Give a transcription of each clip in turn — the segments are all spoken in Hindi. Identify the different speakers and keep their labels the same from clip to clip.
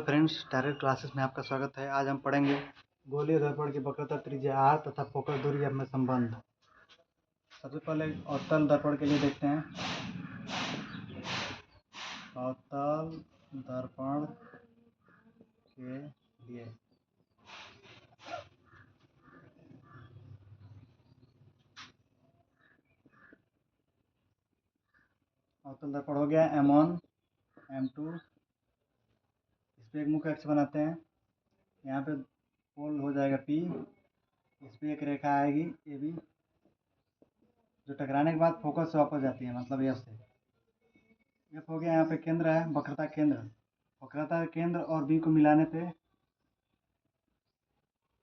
Speaker 1: फ्रेंड्स, डायरेक्ट क्लासेस में आपका स्वागत है। आज हम पढ़ेंगे गोलीय दर्पण की वक्रता त्रिज्या r तथा फोकस दूरी में संबंध। सबसे पहले अवतल दर्पण के लिए देखते हैं। अवतल दर्पण के लिए अवतल दर्पण हो गया M1 M2। इस पर एक मुख्य अक्ष बनाते हैं। यहाँ पे पोल हो जाएगा P। इस पर एक रेखा आएगी AB, जो टकराने के बाद फोकस से वापस जाती है, मतलब F से। F हो गया। यहाँ पे केंद्र है, वक्रता केंद्र। वक्रता केंद्र और B को मिलाने पे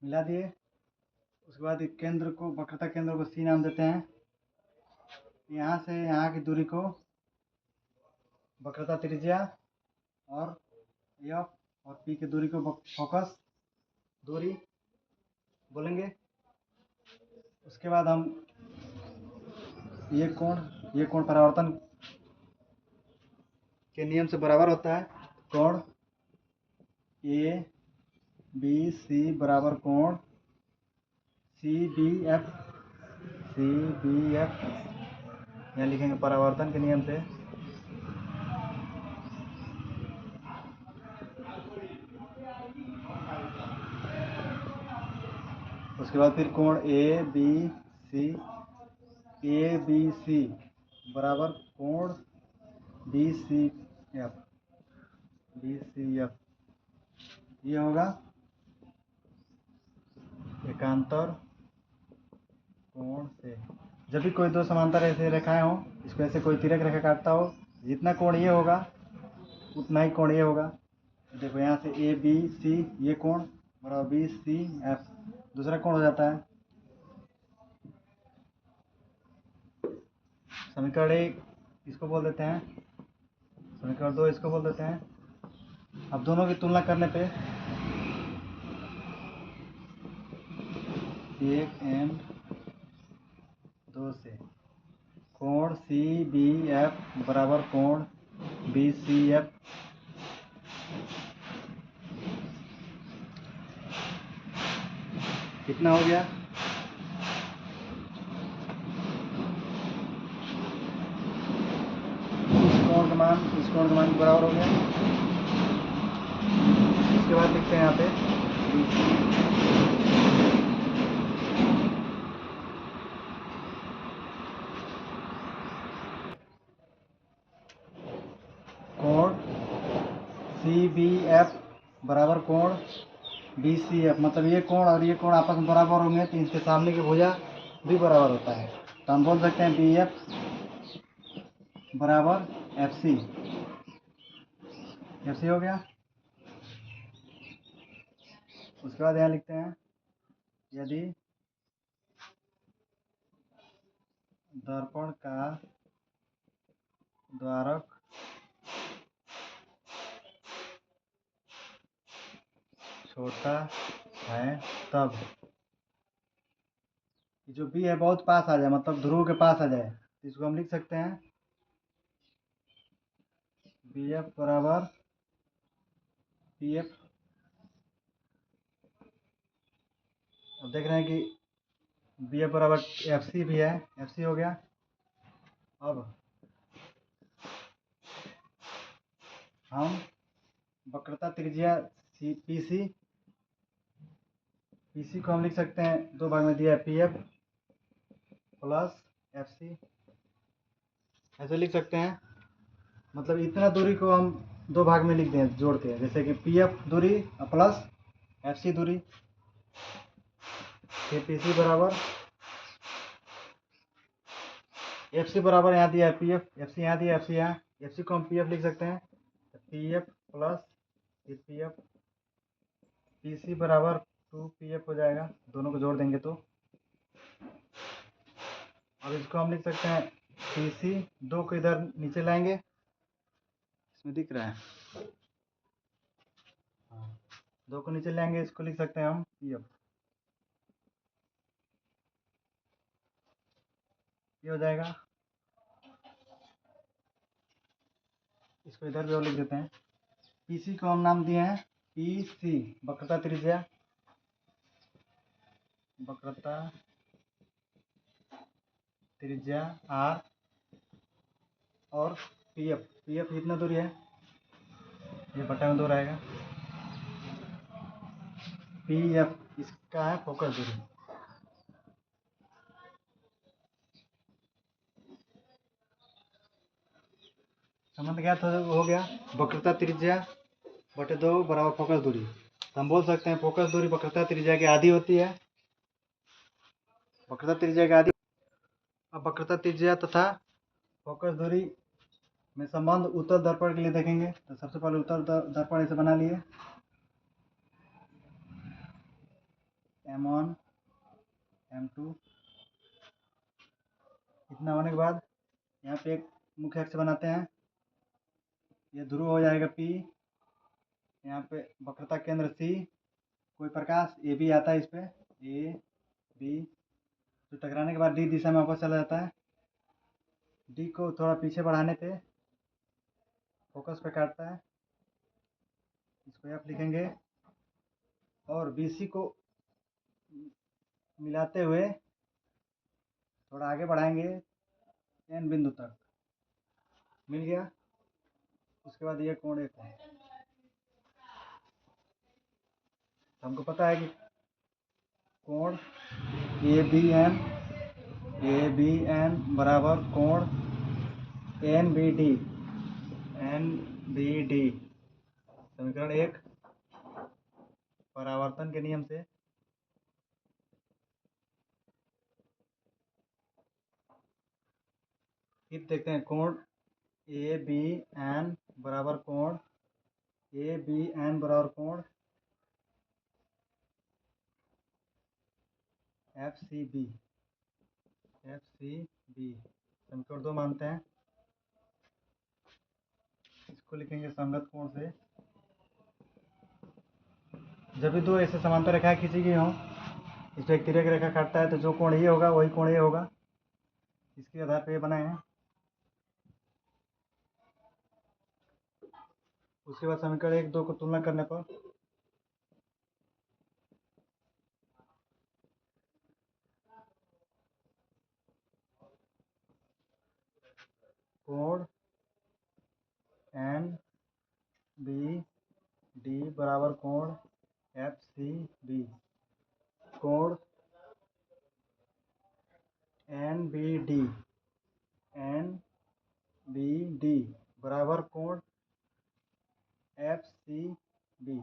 Speaker 1: मिला दिए। उसके बाद एक केंद्र को, वक्रता केंद्र को C नाम देते हैं। यहाँ से यहाँ की दूरी को वक्रता त्रिज्या और F और P की दूरी को फोकस दूरी बोलेंगे। उसके बाद हम ये कोण परावर्तन के नियम से बराबर होता है। कोण ABC बराबर कोण CBF। यहाँ लिखेंगे परावर्तन के नियम से। उसके बाद फिर कोण ABC बराबर कोण BCF। ये होगा एकांतर कोण से। जब भी कोई दो समांतर ऐसे रेखाएं हो, इसको ऐसे कोई तिर्यक रेखा काटता हो, जितना कोण ये होगा उतना ही कोण ये होगा। देखो यहाँ से ABC ये कोण बराबर BCF, दूसरा कोण हो जाता है। समीकरण 1 इसको बोल देते हैं, समीकरण 2 इसको बोल देते हैं। अब दोनों की तुलना करने पे 1 एंड 2 से कोण CBF बराबर कोण BCF कितना हो गया? इस कोण का मान बराबर हो गया। इसके बाद लिखते हैं यहाँ पे कोण CBF बराबर कोण BCF, मतलब ये कोण और ये कोण आपस में बराबर होंगे तो इनके सामने की भुजा भी बराबर होता है। तो हम बोल सकते हैं BF बराबर FC हो गया। उसके बाद यहाँ लिखते हैं यदि दर्पण का द्वारक छोटा है तब जो B है बहुत पास आ जाए, मतलब ध्रुव के पास आ जाए, तो इसको हम लिख सकते हैं BF बराबर PF। अब देख रहे हैं कि BF बराबर FC भी है, FC हो गया। अब हम वक्रता त्रिज्या PC को हम लिख सकते हैं, दो भाग में दिया है, PF प्लस FC ऐसे लिख सकते हैं। मतलब इतना दूरी को हम दो भाग में लिख दें जोड़ के, जैसे कि PF दूरी प्लस FC दूरी। फिर PC बराबर FC बराबर यहाँ दिया है PF, FC यहाँ दिया है, FC यहाँ, FC को हम PF लिख सकते हैं। PF प्लस फिर PF, PC बराबर 2PF हो जाएगा, दोनों को जोड़ देंगे तो। अब इसको हम लिख सकते हैं PC, दो को इधर नीचे लाएंगे, इसमें दिख रहा है, दो को नीचे लाएंगे, इसको लिख सकते हैं हम PF। ये हो जाएगा। इसको इधर भी और लिख देते हैं। PC को हम नाम दिए हैं पी सी वक्रता त्रिज्या आर और पी एफ कितना दूरी है, ये बटा में 2 रहेगा। पी एफ इसका है फोकस दूरी। संबंध क्या हो गया, वक्रता त्रिज्या बटे 2 बराबर फोकस दूरी। तो हम बोल सकते हैं फोकस दूरी वक्रता त्रिज्या की आधी होती है, वक्रता त्रिज्या की आधी। अब वक्रता त्रिज्या तथा फोकस दूरी में संबंध उत्तल दर्पण के लिए देखेंगे। तो सबसे पहले उत्तल दर्पण इसे बना लिए, M1 M2। इतना होने के बाद यहाँ पे एक मुख्य अक्ष बनाते हैं, ये ध्रुव हो जाएगा P। यहाँ पे वक्रता केंद्र C, कोई प्रकाश ए बी आता है इस पे, ए बी, तो टकराने के बाद डी दिशा में वापस चला जाता है। डी को थोड़ा पीछे बढ़ाने पे फोकस पे काटता है, इसको एफ लिखेंगे। और बी सी को मिलाते हुए थोड़ा आगे बढ़ाएंगे एन बिंदु तक, मिल गया। उसके बाद ये कोण एक है, हमको पता है कि कोण ए बी एन बराबर कोण एन बी डी। समीकरण 1 परावर्तन के नियम से फिर देखते हैं, कोण ए बी एन बराबर कोण एफ सी बी। समीकरण 2 मानते हैं, इसको लिखेंगे संगत कोण से। जब भी दो ऐसे समांतर रेखाएं खींची गई हों, इस पर एक तिर्यक रेखा काटता है, तो जो कोण ये होगा वही कोण ये होगा, इसके आधार पर ये बनाए हैं। उसके बाद समीकरण 1 2 को तुलना करने पर कोण एन बी डी बराबर कोण एफ सी बी, कोण एन बी डी बराबर कोण एफ सी बी।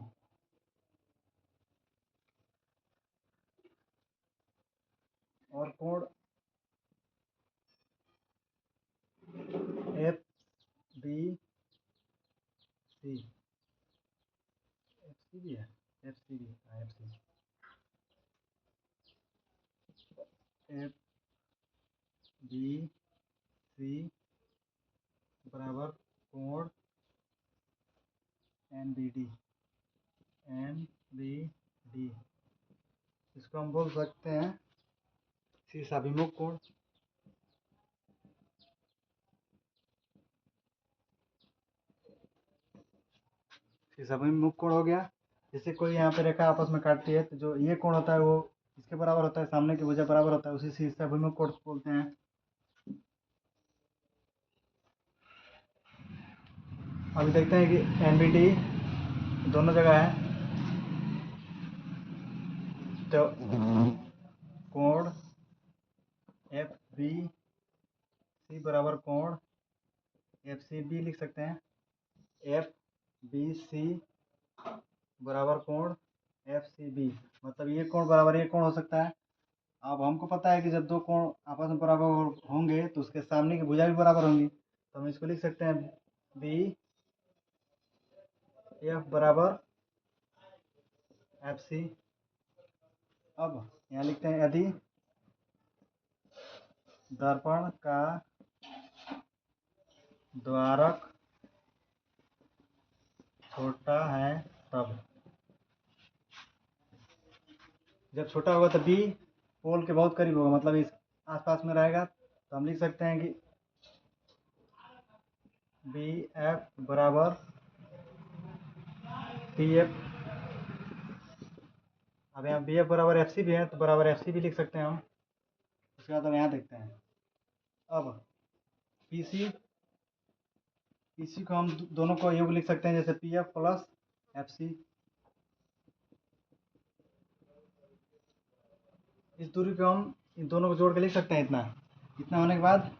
Speaker 1: और कोण एफ बी सी है, एफ सी बराबर कोण एन बी डी। इसको हम बोल सकते हैं शीर्षाभिमुख कोण। शीर्षाभिमुख कोण हो गया। जैसे कोई यहाँ पे रेखा आपस में काटती है, तो जो ये कोण होता है वो इसके बराबर होता है, सामने की भुजा बराबर होता है, उसी शीर्षाभिमुख कोण बोलते हैं। अभी देखते हैं कि एन बी डी दोनों जगह है, तो कोण एफ बी सी बराबर कोण एफ सी बी लिख सकते हैं। एफ बी सी बराबर कोण एफ सी बी, मतलब ये कोण बराबर ये कोण हो सकता है। अब हमको पता है कि जब दो कोण आपस में बराबर होंगे तो उसके सामने की भुजा भी बराबर होंगी, तो हम इसको लिख सकते हैं बी एफ बराबर एफ सी। अब यहाँ लिखते हैं, यदि दर्पण का द्वारक छोटा है तब, जब छोटा होगा तो बी पोल के बहुत करीब होगा, मतलब इस आसपास में रहेगा, तो हम लिख सकते हैं कि बी एफ बराबर पी एफ अब यहाँ बी एफ बराबर एफ सी भी है, तो बराबर एफ सी भी लिख सकते हैं हम। उसके बाद अब यहाँ देखते हैं। अब पी सी को हम दोनों को योग लिख सकते हैं, जैसे P F plus F C. इस दूरी को हम इन दोनों को जोड़ के लिख सकते हैं। इतना होने के बाद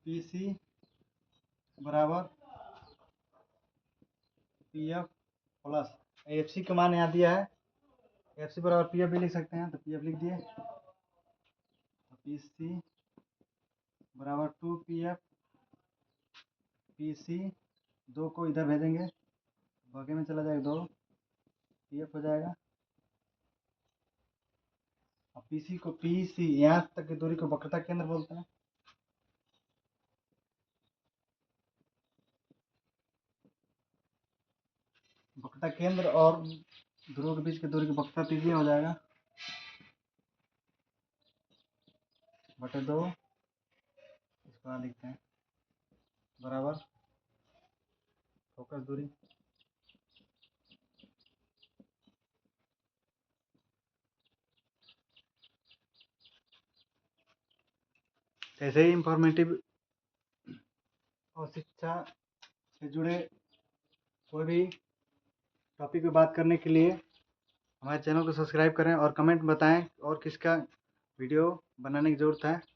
Speaker 1: पी सी बराबर P F plus F C का मान यहाँ दिया है, एफ सी बराबर पी एफ भी लिख सकते हैं, तो पी एफ लिख दिए। तो पी सी बराबर 2 पी एफ, पी सी 2 को इधर भेजेंगे, भागे में चला जाएगा 2, पी एफ हो जाएगा। अब पी सी को पी सी यहाँ तक की दूरी को वक्रता केंद्र बोलते हैं। वक्रता केंद्र और ध्रुव के बीच की दूरी की वक्रता त्रिज्या हो जाएगा बटे 2, इसको यहाँ लिखते हैं, बराबर फोकस दूरी। ऐसे ही इंफॉर्मेटिव और शिक्षा से जुड़े कोई भी टॉपिक पे बात करने के लिए हमारे चैनल को सब्सक्राइब करें और कमेंट बताएं और किसका वीडियो बनाने की ज़रूरत है।